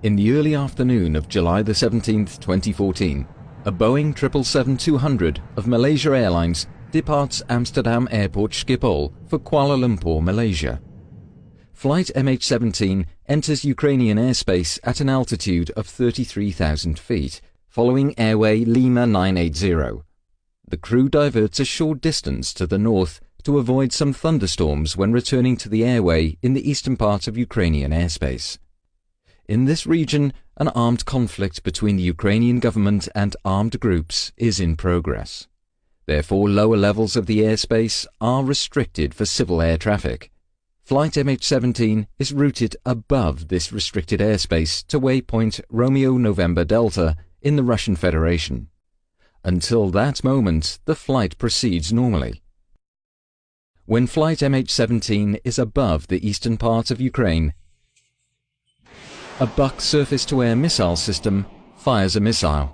In the early afternoon of July the 17th, 2014, a Boeing 777-200 of Malaysia Airlines departs Amsterdam Airport Schiphol for Kuala Lumpur, Malaysia. Flight MH-17 enters Ukrainian airspace at an altitude of 33,000 feet, following airway Lima 980. The crew diverts a short distance to the north to avoid some thunderstorms when returning to the airway in the eastern part of Ukrainian airspace. In this region, an armed conflict between the Ukrainian government and armed groups is in progress. Therefore, lower levels of the airspace are restricted for civil air traffic. Flight MH17 is routed above this restricted airspace to waypoint Romeo November Delta in the Russian Federation. Until that moment, the flight proceeds normally. When flight MH17 is above the eastern part of Ukraine, a Buk surface-to-air missile system fires a missile.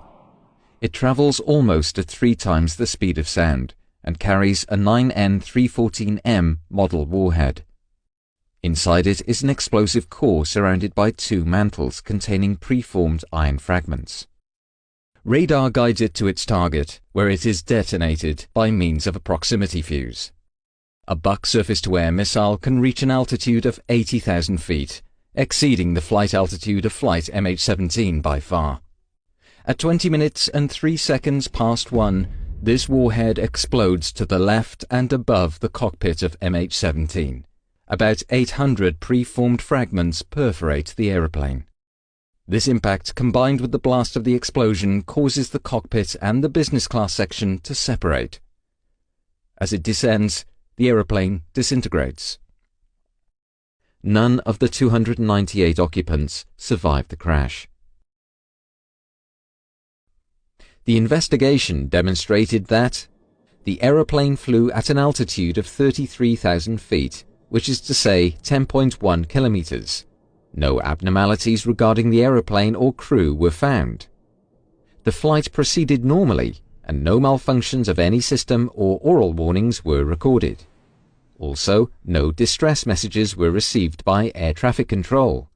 It travels almost at 3 times the speed of sound and carries a 9N314M model warhead. Inside it is an explosive core surrounded by 2 mantles containing preformed iron fragments. Radar guides it to its target, where it is detonated by means of a proximity fuse. A Buk surface-to-air missile can reach an altitude of 80,000 feet, exceeding the flight altitude of flight MH17 by far. At 20 minutes and 3 seconds past 1, this warhead explodes to the left and above the cockpit of MH17. About 800 preformed fragments perforate the aeroplane. This impact, combined with the blast of the explosion, causes the cockpit and the business class section to separate. As it descends, the aeroplane disintegrates. None of the 298 occupants survived the crash. The investigation demonstrated that the aeroplane flew at an altitude of 33,000 feet, which is to say 10.1 kilometers. No abnormalities regarding the aeroplane or crew were found. The flight proceeded normally, and no malfunctions of any system or oral warnings were recorded. Also, no distress messages were received by air traffic control.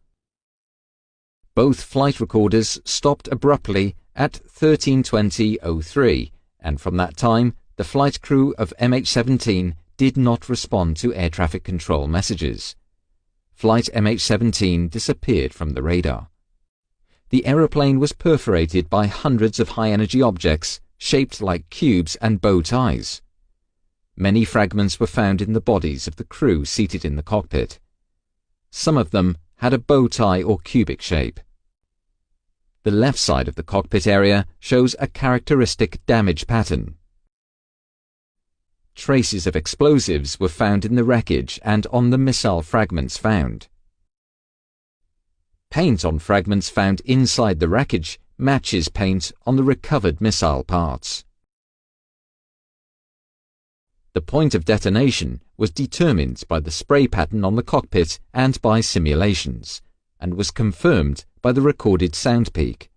Both flight recorders stopped abruptly at 13:20:03, and from that time, the flight crew of MH17 did not respond to air traffic control messages. Flight MH17 disappeared from the radar. The aeroplane was perforated by hundreds of high-energy objects shaped like cubes and bow ties. Many fragments were found in the bodies of the crew seated in the cockpit. Some of them had a bow tie or cubic shape. The left side of the cockpit area shows a characteristic damage pattern. Traces of explosives were found in the wreckage and on the missile fragments found. Paint on fragments found inside the wreckage matches paint on the recovered missile parts. The point of detonation was determined by the spray pattern on the cockpit and by simulations, and was confirmed by the recorded sound peak.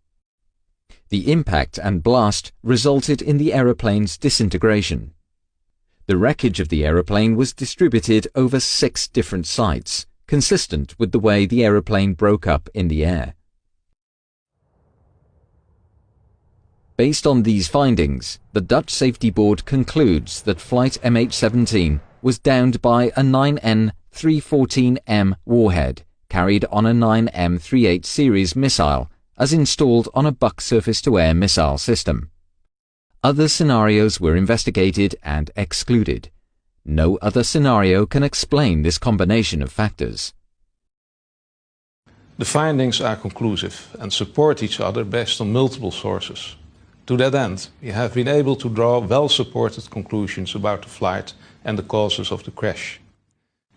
The impact and blast resulted in the aeroplane's disintegration. The wreckage of the aeroplane was distributed over 6 different sites, consistent with the way the aeroplane broke up in the air. Based on these findings, the Dutch Safety Board concludes that flight MH17 was downed by a 9N314M warhead carried on a 9M38 series missile as installed on a Buk surface-to-air missile system. Other scenarios were investigated and excluded. No other scenario can explain this combination of factors. The findings are conclusive and support each other based on multiple sources. To that end, we have been able to draw well-supported conclusions about the flight and the causes of the crash.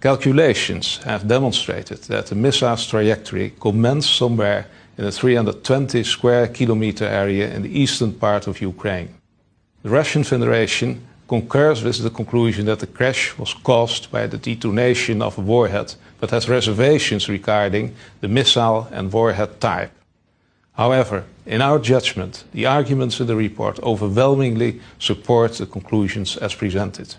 Calculations have demonstrated that the missile's trajectory commenced somewhere in a 320 square kilometer area in the eastern part of Ukraine. The Russian Federation concurs with the conclusion that the crash was caused by the detonation of a warhead, but has reservations regarding the missile and warhead type. However, in our judgment, the arguments in the report overwhelmingly support the conclusions as presented.